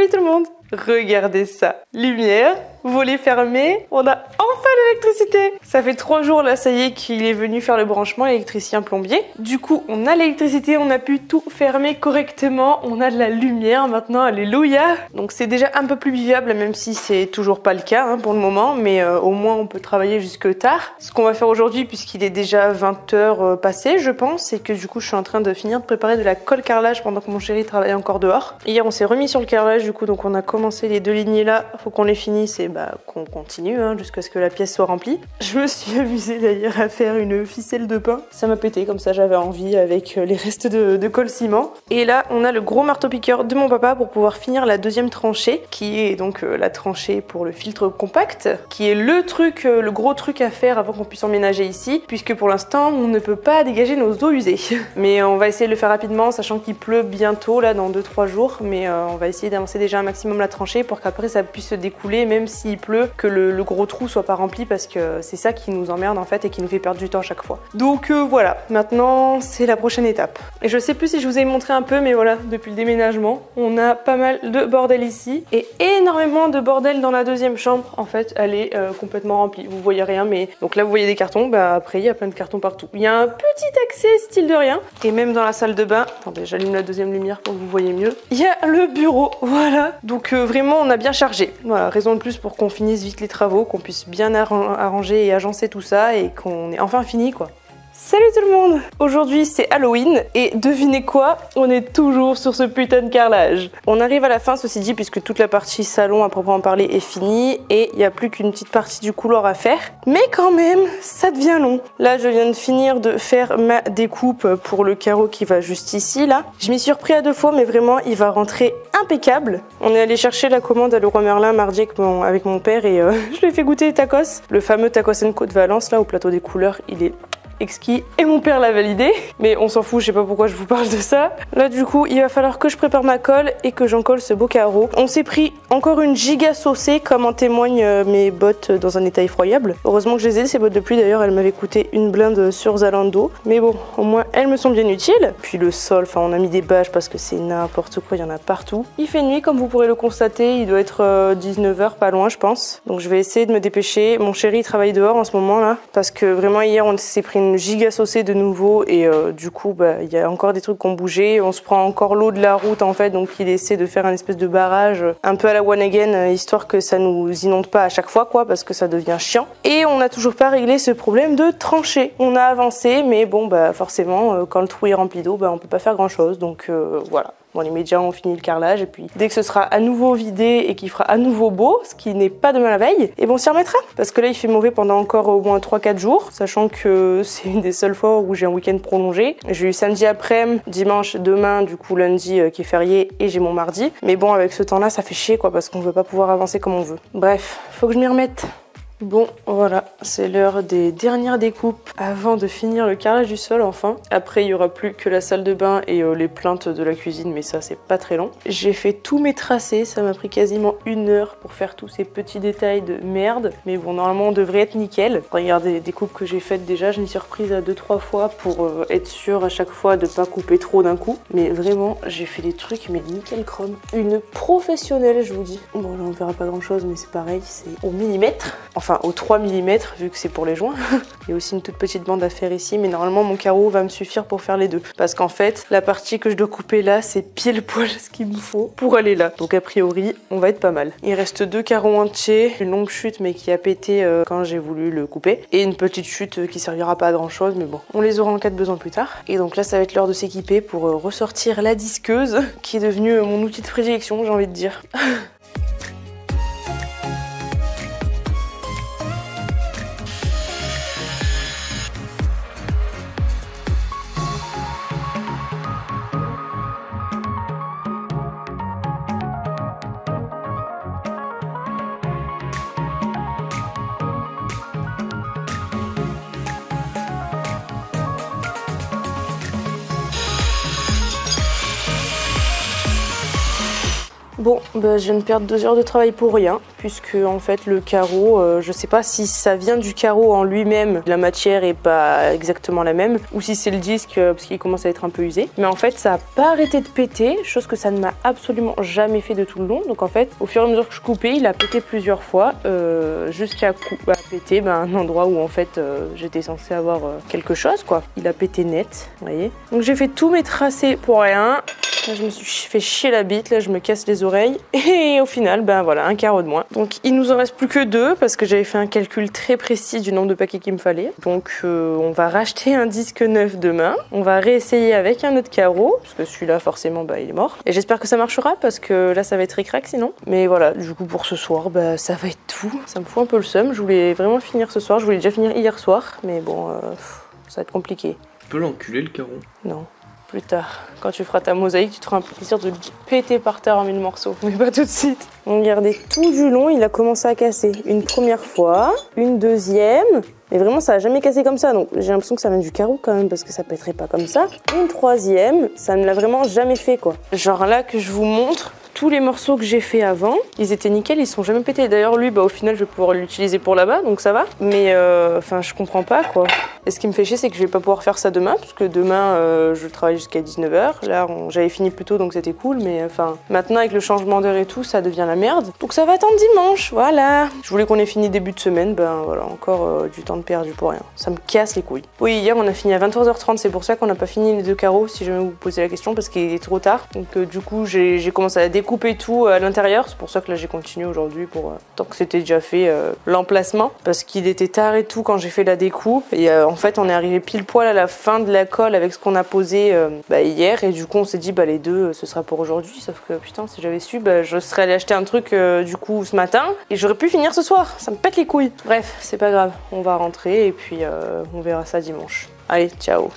Salut tout le monde! Regardez ça! Lumière, volet fermé, on a enfin l'électricité! Ça fait 3 jours là, ça y est, qu'il est venu faire le branchement, l'électricien plombier. Du coup, on a l'électricité, on a pu tout fermer correctement, on a de la lumière maintenant, alléluia! Donc c'est déjà un peu plus vivable, même si c'est toujours pas le cas hein, pour le moment, mais au moins on peut travailler jusque tard. Ce qu'on va faire aujourd'hui, puisqu'il est déjà 20h passé, je pense, c'est que du coup je suis en train de finir de préparer de la colle carrelage pendant que mon chéri travaille encore dehors. Hier on s'est remis sur le carrelage du coup, donc on a commencé les 2 lignées là, faut qu'on les finisse et qu'on continue hein, jusqu'à ce que la pièce soit remplie. Je me suis amusée d'ailleurs à faire une ficelle de pain, ça m'a pété comme ça, j'avais envie avec les restes de colle ciment. Et là on a le gros marteau-piqueur de mon papa pour pouvoir finir la 2e tranchée, qui est donc la tranchée pour le filtre compact, qui est le truc, le gros truc à faire avant qu'on puisse emménager ici, puisque pour l'instant on ne peut pas dégager nos eaux usées. Mais on va essayer de le faire rapidement, sachant qu'il pleut bientôt là dans 2-3 jours, mais on va essayer d'avancer déjà un maximum la tranchée pour qu'après ça puisse se découler, même s'il pleut, que le gros trou soit pas rempli, parce que c'est ça qui nous emmerde en fait et qui nous fait perdre du temps à chaque fois. Donc voilà, maintenant c'est la prochaine étape. Et je sais plus si je vous ai montré un peu, mais voilà, depuis le déménagement, on a pas mal de bordel ici et énormément de bordel dans la 2e chambre. En fait, elle est complètement remplie. Vous voyez rien, mais donc là vous voyez des cartons, bah après il y a plein de cartons partout. Il y a un petit accès style de rien, et même dans la salle de bain, attendez, j'allume la 2e lumière pour que vous voyez mieux. Il y a le bureau, voilà. Donc vraiment on a bien chargé. Voilà, raison de plus pour qu'on finisse vite les travaux, qu'on puisse bien arranger et agencer tout ça et qu'on ait enfin fini quoi. Salut tout le monde! Aujourd'hui c'est Halloween et devinez quoi? On est toujours sur ce putain de carrelage. On arrive à la fin ceci dit, puisque toute la partie salon à proprement parler est finie et il n'y a plus qu'une petite partie du couloir à faire. Mais quand même, ça devient long. Là je viens de finir de faire ma découpe pour le carreau qui va juste ici là. Je m'y suis repris à 2 fois, mais vraiment il va rentrer impeccable. On est allé chercher la commande à Leroy Merlin mardi avec mon père et je lui ai fait goûter les tacos. Le fameux tacos & Co de Valence là au plateau des couleurs, il est exquis et mon père l'a validé, mais on s'en fout, je sais pas pourquoi je vous parle de ça. Là du coup il va falloir que je prépare ma colle et que j'encolle ce beau carreau. On s'est pris encore une giga saucée, comme en témoignent mes bottes dans un état effroyable. Heureusement que je les ai, ces bottes de pluie d'ailleurs, elles m'avaient coûté une blinde sur Zalando, mais bon au moins elles me sont bien utiles. Puis le sol, enfin on a mis des bâches parce que c'est n'importe quoi, il y en a partout. Il fait nuit comme vous pourrez le constater, il doit être 19h pas loin je pense, donc je vais essayer de me dépêcher. Mon chéri travaille dehors en ce moment là, parce que vraiment hier on s'est pris une giga saucée de nouveau et du coup bah il y a encore des trucs qui ont bougé, on se prend encore l'eau de la route en fait, donc il essaie de faire un espèce de barrage un peu à la one again, histoire que ça nous inonde pas à chaque fois quoi, parce que ça devient chiant. Et on n'a toujours pas réglé ce problème de tranchée. On a avancé mais bon bah forcément quand le trou est rempli d'eau bah on peut pas faire grand chose, donc voilà. Dans les médias on finit le carrelage et puis dès que ce sera à nouveau vidé et qu'il fera à nouveau beau, ce qui n'est pas demain la veille, et bon on s'y remettra. Parce que là il fait mauvais pendant encore au moins 3-4 jours, sachant que c'est une des seules fois où j'ai un week-end prolongé. J'ai eu samedi après-midi, dimanche, demain, du coup lundi qui est férié et j'ai mon mardi. Mais bon avec ce temps là ça fait chier quoi, parce qu'on veut pas pouvoir avancer comme on veut. Bref, faut que je m'y remette. Bon voilà, c'est l'heure des dernières découpes avant de finir le carrelage du sol enfin. Après il n'y aura plus que la salle de bain et les plaintes de la cuisine, mais ça c'est pas très long. J'ai fait tous mes tracés, ça m'a pris quasiment 1 heure pour faire tous ces petits détails de merde. Mais bon normalement on devrait être nickel. Regardez les découpes que j'ai faites déjà, je m'y suis reprise à 2-3 fois pour être sûre à chaque fois de pas couper trop d'un coup. Mais vraiment j'ai fait des trucs mais nickel chrome. Une professionnelle je vous dis. Bon là on verra pas grand chose mais c'est pareil, c'est au millimètre. Enfin au 3 mm vu que c'est pour les joints. Il y a aussi une toute petite bande à faire ici, mais normalement mon carreau va me suffire pour faire les deux. Parce qu'en fait, la partie que je dois couper là, c'est pile poil ce qu'il me faut pour aller là. Donc a priori, on va être pas mal. Il reste 2 carreaux entiers, une longue chute mais qui a pété quand j'ai voulu le couper. Et une petite chute qui servira pas à grand chose, mais bon, on les aura en cas de besoin plus tard. Et donc là, ça va être l'heure de s'équiper pour ressortir la disqueuse, qui est devenue mon outil de prédilection, j'ai envie de dire. Bon, bah, je viens de perdre 2 heures de travail pour rien, puisque en fait le carreau, je sais pas si ça vient du carreau en lui-même, la matière est pas exactement la même, ou si c'est le disque, parce qu'il commence à être un peu usé. Mais en fait ça a pas arrêté de péter, chose que ça ne m'a absolument jamais fait de tout le long. Donc en fait, au fur et à mesure que je coupais, il a pété plusieurs fois, jusqu'à péter un endroit où en fait j'étais censée avoir quelque chose quoi. Il a pété net, vous voyez. Donc j'ai fait tous mes tracés pour rien. Là, je me suis fait chier la bite, là je me casse les oreilles et au final ben voilà, un carreau de moins. Donc il nous en reste plus que 2 parce que j'avais fait un calcul très précis du nombre de paquets qu'il me fallait. Donc on va racheter un disque neuf demain, on va réessayer avec un autre carreau parce que celui-là forcément bah, il est mort. Et j'espère que ça marchera parce que là ça va être ric-rac sinon. Mais voilà, du coup pour ce soir bah, ça va être tout. Ça me fout un peu le seum, je voulais vraiment finir ce soir, je voulais déjà finir hier soir mais bon ça va être compliqué. Tu peux l'enculer le carreau? Non. Plus tard, quand tu feras ta mosaïque, tu te feras un plaisir de le péter par terre en 1000 morceaux, mais pas tout de suite. Regardez, tout du long, il a commencé à casser. Une première fois, une deuxième, mais vraiment ça a jamais cassé comme ça, donc j'ai l'impression que ça vient du carreau quand même, parce que ça pèterait pas comme ça. Une troisième, ça ne l'a vraiment jamais fait quoi. Genre là que je vous montre, tous les morceaux que j'ai fait avant, ils étaient nickel, ils sont jamais pétés. D'ailleurs lui, bah au final je vais pouvoir l'utiliser pour là-bas, donc ça va. Mais enfin je comprends pas quoi. Et ce qui me fait chier, c'est que je vais pas pouvoir faire ça demain, parce que demain je travaille jusqu'à 19 h. Là j'avais fini plus tôt donc c'était cool, mais enfin maintenant avec le changement d'heure et tout, ça devient la merde. Donc ça va attendre dimanche, voilà. Je voulais qu'on ait fini début de semaine, ben voilà, encore du temps de perdu pour rien. Ça me casse les couilles. Oui, hier on a fini à 23 h 30, c'est pour ça qu'on n'a pas fini les 2 carreaux, si jamais vous vous posez la question, parce qu'il est trop tard. Donc du coup j'ai commencé à découper tout à l'intérieur, c'est pour ça que là j'ai continué aujourd'hui pour tant que c'était déjà fait l'emplacement, parce qu'il était tard et tout quand j'ai fait la découpe. Et en fait on est arrivé pile poil à la fin de la colle avec ce qu'on a posé hier, et du coup on s'est dit bah les 2 ce sera pour aujourd'hui, sauf que putain si j'avais su bah, je serais allé acheter un truc du coup ce matin et j'aurais pu finir ce soir, ça me pète les couilles. Bref, c'est pas grave, on va rentrer et puis on verra ça dimanche. Allez, ciao.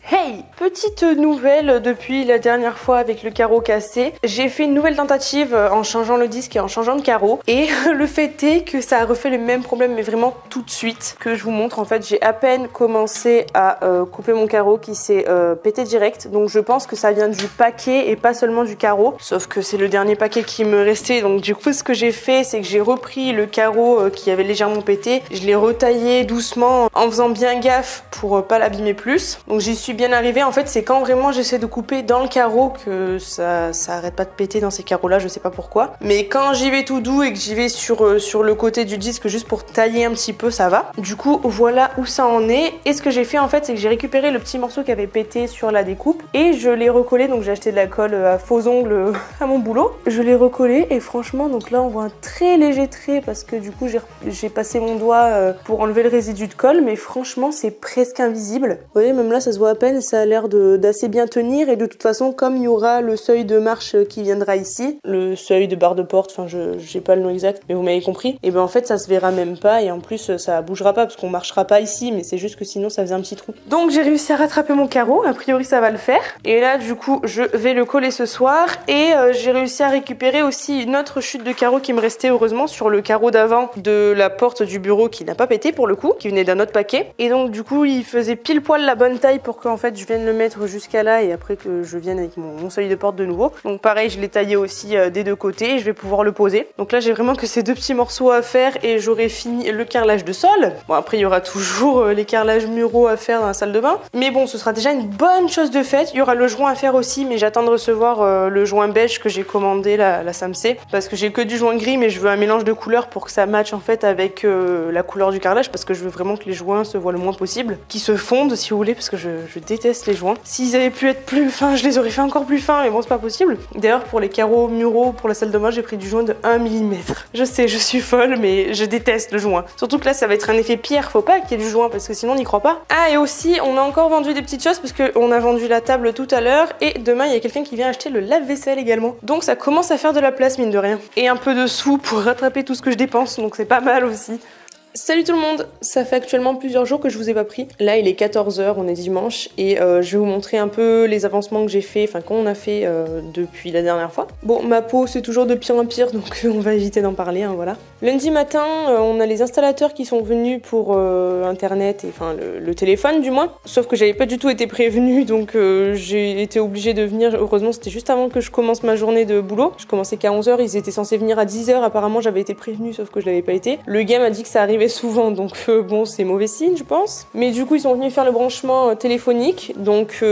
Hey, petite nouvelle depuis la dernière fois avec le carreau cassé. J'ai fait une nouvelle tentative en changeant le disque et en changeant de carreau. Et le fait est que ça a refait le même problème, mais vraiment tout de suite. Que je vous montre, en fait, j'ai à peine commencé à couper mon carreau qui s'est pété direct. Donc je pense que ça vient du paquet et pas seulement du carreau. Sauf que c'est le dernier paquet qui me restait. Donc du coup, ce que j'ai fait, c'est que j'ai repris le carreau qui avait légèrement pété. Je l'ai retaillé doucement en faisant bien gaffe pour pas l'abîmer plus. Donc j'y suis bien arrivé. En fait c'est quand vraiment j'essaie de couper dans le carreau que ça arrête pas de péter dans ces carreaux là, je sais pas pourquoi, mais quand j'y vais tout doux et que j'y vais sur le côté du disque juste pour tailler un petit peu, ça va. Du coup voilà où ça en est. Et ce que j'ai fait en fait, c'est que j'ai récupéré le petit morceau qui avait pété sur la découpe et je l'ai recollé. Donc j'ai acheté de la colle à faux ongles à mon boulot, je l'ai recollé et franchement donc là on voit un très léger trait parce que du coup j'ai passé mon doigt pour enlever le résidu de colle, mais franchement c'est presque invisible. Vous voyez, même là ça se voit à peine, ça a l'air d'assez bien tenir. Et de toute façon, comme il y aura le seuil de marche qui viendra ici, le seuil de barre de porte, enfin j'ai pas le nom exact, mais vous m'avez compris, et ben en fait ça se verra même pas et en plus ça bougera pas parce qu'on marchera pas ici, mais c'est juste que sinon ça faisait un petit trou. Donc j'ai réussi à rattraper mon carreau, a priori ça va le faire. Et là du coup je vais le coller ce soir et j'ai réussi à récupérer aussi une autre chute de carreau qui me restait heureusement sur le carreau d'avant de la porte du bureau qui n'a pas pété pour le coup, qui venait d'un autre paquet. Et donc du coup il faisait pile poil la bonne taille pour qu'en fait je vienne le mettre jusqu'à là et après que je vienne avec mon seuil de porte de nouveau. Donc pareil, je l'ai taillé aussi des 2 côtés et je vais pouvoir le poser. Donc là j'ai vraiment que ces 2 petits morceaux à faire et j'aurai fini le carrelage de sol. Bon après il y aura toujours les carrelages muraux à faire dans la salle de bain, mais bon ce sera déjà une bonne chose de faite. Il y aura le joint à faire aussi, mais j'attends de recevoir le joint beige que j'ai commandé la Samsé, parce que j'ai que du joint gris mais je veux un mélange de couleurs pour que ça matche en fait avec la couleur du carrelage, parce que je veux vraiment que les joints se voient le moins possible, qu'ils se fondent si vous voulez, parce que je déteste les joints. S'ils avaient pu être plus fins, je les aurais fait encore plus fins, mais bon c'est pas possible. D'ailleurs pour les carreaux muraux pour la salle de bain, j'ai pris du joint de 1 mm. Je sais, je suis folle, mais je déteste le joint. Surtout que là ça va être un effet pierre, faut pas qu'il y ait du joint parce que sinon on n'y croit pas. Ah et aussi on a encore vendu des petites choses parce qu'on a vendu la table tout à l'heure et demain il y a quelqu'un qui vient acheter le lave-vaisselle également. Donc ça commence à faire de la place mine de rien. Et un peu de sous pour rattraper tout ce que je dépense, donc c'est pas mal aussi. Salut tout le monde, ça fait actuellement plusieurs jours que je vous ai pas pris. Là il est 14 h, on est dimanche et je vais vous montrer un peu les avancements que j'ai fait, enfin qu'on a fait depuis la dernière fois. Bon, ma peau c'est toujours de pire en pire donc on va éviter d'en parler, hein, voilà. Lundi matin, on a les installateurs qui sont venus pour internet et enfin le téléphone du moins. Sauf que j'avais pas du tout été prévenue donc j'ai été obligée de venir. Heureusement c'était juste avant que je commence ma journée de boulot. Je commençais qu'à 11 h, ils étaient censés venir à 10 h, apparemment j'avais été prévenue sauf que je l'avais pas été. Le gars m'a dit que ça arrivait souvent donc bon c'est mauvais signe je pense. Mais du coup ils sont venus faire le branchement téléphonique donc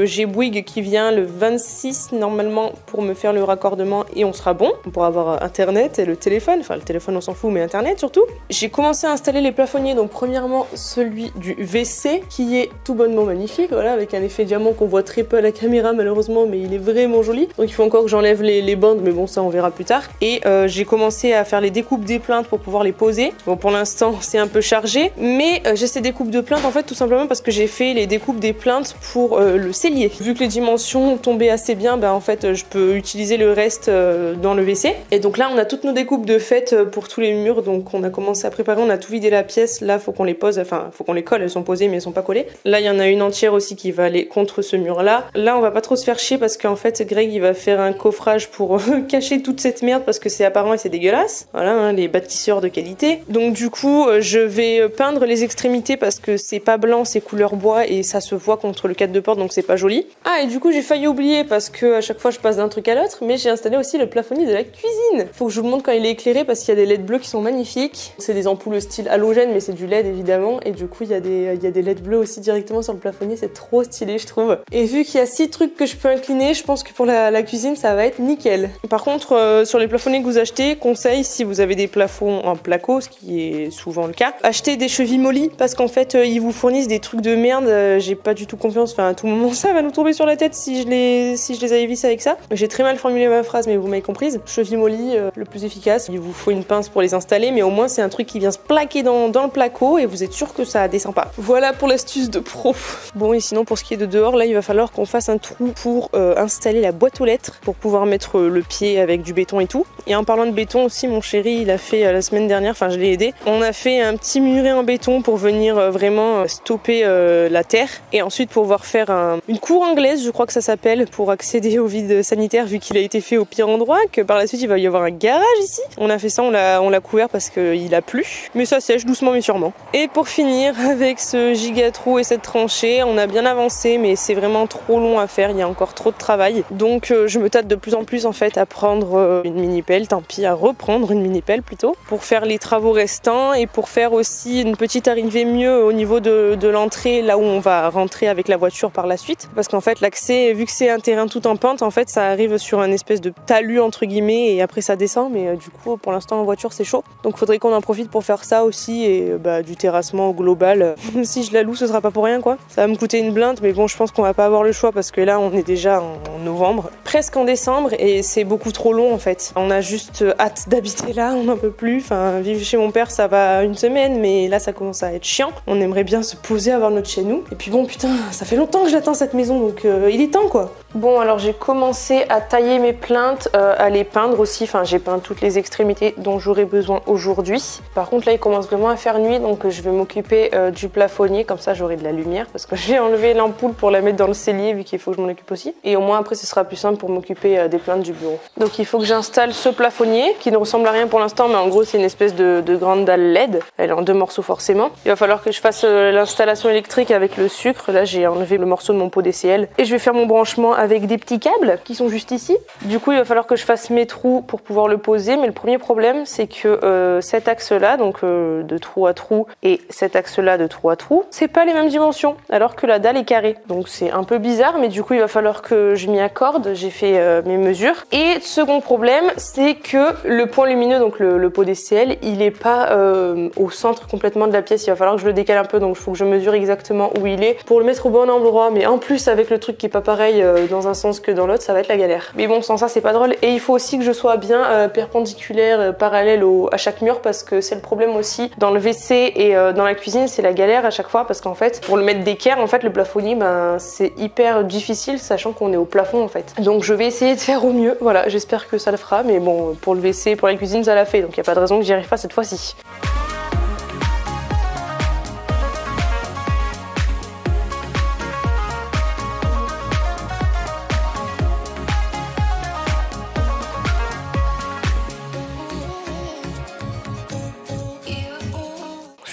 j'ai Bouygues qui vient le 26 normalement pour me faire le raccordement et on sera bon. On pourra avoir internet et le téléphone, enfin le téléphone on s'en fout mais internet surtout. J'ai commencé à installer les plafonniers donc premièrement celui du WC qui est tout bonnement magnifique, voilà, avec un effet diamant qu'on voit très peu à la caméra malheureusement mais il est vraiment joli. Donc il faut encore que j'enlève les bandes mais bon ça on verra plus tard. Et j'ai commencé à faire les découpes des plaintes pour pouvoir les poser. Bon pour l'instant c'est un peu chargé, mais j'ai ces découpes de plaintes en fait tout simplement parce que j'ai fait les découpes des plaintes pour le cellier. Vu que les dimensions tombaient assez bien, en fait je peux utiliser le reste dans le WC. Et donc là on a toutes nos découpes de fait pour tous les murs, donc on a commencé à préparer, on a tout vidé la pièce, là faut qu'on les pose, enfin faut qu'on les colle, elles sont posées mais elles sont pas collées. Là il y en a une entière aussi qui va aller contre ce mur là. Là on va pas trop se faire chier parce qu'en fait Greg il va faire un coffrage pour cacher toute cette merde parce que c'est apparent et c'est dégueulasse. Voilà, hein, les bâtisseurs de qualité. Donc du coup je vais peindre les extrémités parce que c'est pas blanc, c'est couleur bois et ça se voit contre le cadre de porte donc c'est pas joli. Ah et du coup j'ai failli oublier parce que à chaque fois je passe d'un truc à l'autre, mais j'ai installé aussi le plafonnier de la cuisine. Faut que je vous le montre quand il est éclairé parce qu'il y a des LED bleus qui sont magnifiques. C'est des ampoules style halogène mais c'est du LED évidemment et du coup il y a des LED bleus aussi directement sur le plafonnier, c'est trop stylé je trouve. Et vu qu'il y a 6 trucs que je peux incliner, je pense que pour la cuisine ça va être nickel. Par contre sur les plafonniers que vous achetez, conseil si vous avez des plafonds en placo, ce qui est souvent le cas, achetez des chevilles mollies parce qu'en fait ils vous fournissent des trucs de merde, j'ai pas du tout confiance, enfin à tout moment ça va nous tomber sur la tête si je les avais vissés avec ça. J'ai très mal formulé ma phrase mais vous m'avez comprise. Chevilles mollies le plus efficace, il vous faut une pince pour les installer mais au moins c'est un truc qui vient se plaquer dans le placo et vous êtes sûr que ça descend pas. Voilà pour l'astuce de pro. Bon et sinon pour ce qui est de dehors, là il va falloir qu'on fasse un trou pour installer la boîte aux lettres pour pouvoir mettre le pied avec du béton et tout. Et en parlant de béton aussi, mon chéri il a fait la semaine dernière, enfin je l'ai aidé, on a fait un petit muret en béton pour venir vraiment stopper la terre et ensuite pour pouvoir faire une cour anglaise je crois que ça s'appelle pour accéder au vide sanitaire vu qu'il a été fait au pire endroit, que par la suite il va y avoir un garage ici. On a fait ça, on l'a couvert parce qu'il a plu mais ça sèche doucement mais sûrement. Et pour finir avec ce giga trou et cette tranchée, on a bien avancé mais c'est vraiment trop long à faire, il y a encore trop de travail donc je me tâte de plus en plus en fait à prendre une mini pelle, tant pis à reprendre une mini pelle plutôt pour faire les travaux restants et pour faire aussi une petite arrivée mieux au niveau de l'entrée, là où on va rentrer avec la voiture par la suite, parce qu'en fait l'accès, vu que c'est un terrain tout en pente, en fait ça arrive sur un espèce de talus entre guillemets et après ça descend, mais du coup pour l'instant en voiture c'est chaud, donc faudrait qu'on en profite pour faire ça aussi et du terrassement global. Si je la loue ce sera pas pour rien quoi, ça va me coûter une blinde mais bon je pense qu'on va pas avoir le choix parce que là on est déjà en novembre, presque en décembre et c'est beaucoup trop long en fait. On a juste hâte d'habiter là, on n'en peut plus, enfin vivre chez mon père ça va une semaine mais là ça commence à être chiant, on aimerait bien se poser, avoir notre chez nous et puis bon putain ça fait longtemps que j'attends cette maison donc il est temps quoi. Bon alors j'ai commencé à tailler mes plaintes, à les peindre aussi, enfin j'ai peint toutes les extrémités dont j'aurais besoin aujourd'hui. Par contre là il commence vraiment à faire nuit donc je vais m'occuper du plafonnier, comme ça j'aurai de la lumière parce que j'ai enlevé l'ampoule pour la mettre dans le cellier vu qu'il faut que je m'en occupe aussi. Et au moins après ce sera plus simple pour m'occuper des plaintes du bureau. Donc il faut que j'installe ce plafonnier qui ne ressemble à rien pour l'instant mais en gros c'est une espèce de grande dalle LED, elle est en 2 morceaux forcément. Il va falloir que je fasse l'installation électrique avec le sucre, là j'ai enlevé le morceau de mon pot DCL et je vais faire mon branchement avec des petits câbles qui sont juste ici. Du coup il va falloir que je fasse mes trous pour pouvoir le poser, mais le premier problème c'est que cet axe là, donc de trou à trou, et cet axe là de trou à trou, c'est pas les mêmes dimensions alors que la dalle est carrée, donc c'est un peu bizarre mais du coup il va falloir que je m'y accorde. J'ai fait mes mesures. Et second problème c'est que le point lumineux, donc le pot DCL, il est pas au centre complètement de la pièce, il va falloir que je le décale un peu, donc il faut que je mesure exactement où il est pour le mettre au bon endroit, mais en plus avec le truc qui est pas pareil dans un sens que dans l'autre, ça va être la galère. Mais bon sans ça c'est pas drôle. Et il faut aussi que je sois bien perpendiculaire, parallèle à chaque mur, parce que c'est le problème aussi dans le WC et dans la cuisine, c'est la galère à chaque fois parce qu'en fait pour le mettre d'équerre, en fait le plafonnier c'est hyper difficile sachant qu'on est au plafond en fait. Donc je vais essayer de faire au mieux, voilà, j'espère que ça le fera, mais bon pour le WC, pour la cuisine ça l'a fait, donc il n'y a pas de raison que j'y arrive pas cette fois-ci.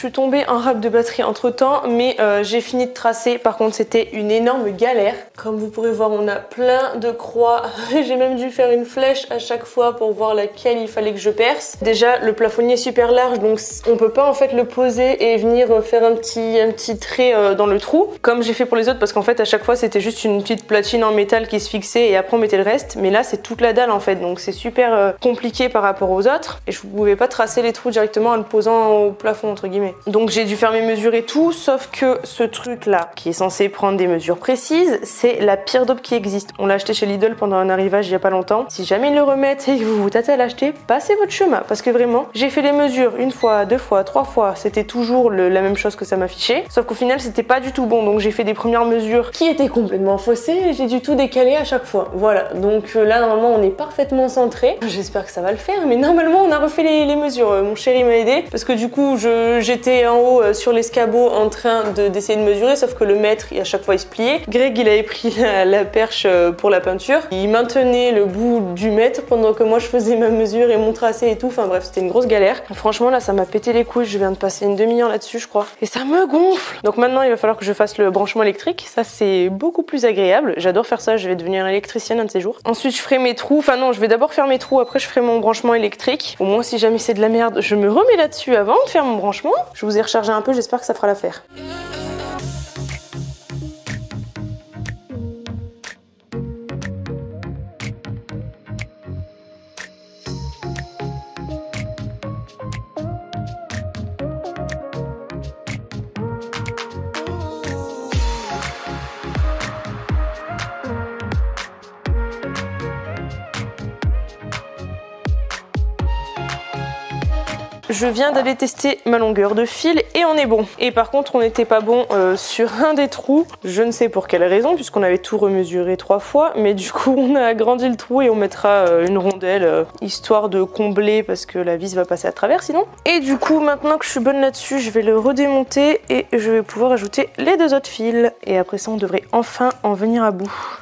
suis tombée en râpe de batterie entre temps, mais j'ai fini de tracer. Par contre, c'était une énorme galère. Comme vous pourrez voir, on a plein de croix. J'ai même dû faire une flèche à chaque fois pour voir laquelle il fallait que je perce. Déjà, le plafonnier est super large, donc on peut pas en fait le poser et venir faire un petit trait dans le trou, comme j'ai fait pour les autres, parce qu'en fait à chaque fois c'était juste une petite platine en métal qui se fixait et après on mettait le reste. Mais là c'est toute la dalle en fait, donc c'est super compliqué par rapport aux autres et je pouvais pas tracer les trous directement en le posant au plafond entre guillemets. Donc j'ai dû faire mes mesures et tout, sauf que ce truc là qui est censé prendre des mesures précises, c'est la pire dope qui existe. On l'a acheté chez Lidl pendant un arrivage il y a pas longtemps. Si jamais ils le remettent et que vous vous tâtez à l'acheter, passez votre chemin, parce que vraiment j'ai fait les mesures une fois, deux fois, trois fois, c'était toujours la même chose que ça m'affichait, sauf qu'au final c'était pas du tout bon. Donc j'ai fait des premières mesures qui étaient complètement faussées et j'ai dû tout décaler à chaque fois. Voilà, donc là normalement on est parfaitement centré. J'espère que ça va le faire, mais normalement on a refait les mesures. Mon chéri m'a aidé parce que du coup j'étais en haut sur l'escabeau en train d'essayer de mesurer, sauf que le mètre à chaque fois il se pliait. Greg il avait pris la perche pour la peinture, il maintenait le bout du mètre pendant que moi je faisais ma mesure et mon tracé et tout. Enfin bref, c'était une grosse galère. Franchement là ça m'a pété les couilles, je viens de passer une demi-heure là-dessus je crois et ça me gonfle. Donc maintenant il va falloir que je fasse le branchement électrique, ça c'est beaucoup plus agréable, j'adore faire ça, je vais devenir électricienne un de ces jours. Ensuite je ferai mes trous, enfin non je vais d'abord faire mes trous, après je ferai mon branchement électrique. Au moins si jamais c'est de la merde, je me remets là-dessus avant de faire mon branchement. Je vous ai rechargé un peu, j'espère que ça fera l'affaire. Je viens d'aller tester ma longueur de fil et on est bon. Et par contre on n'était pas bon sur un des trous, je ne sais pour quelle raison puisqu'on avait tout remesuré 3 fois, mais du coup on a agrandi le trou et on mettra une rondelle histoire de combler parce que la vis va passer à travers sinon. Et du coup maintenant que je suis bonne là-dessus, je vais le redémonter et je vais pouvoir ajouter les 2 autres fils. Et après ça on devrait enfin en venir à bout.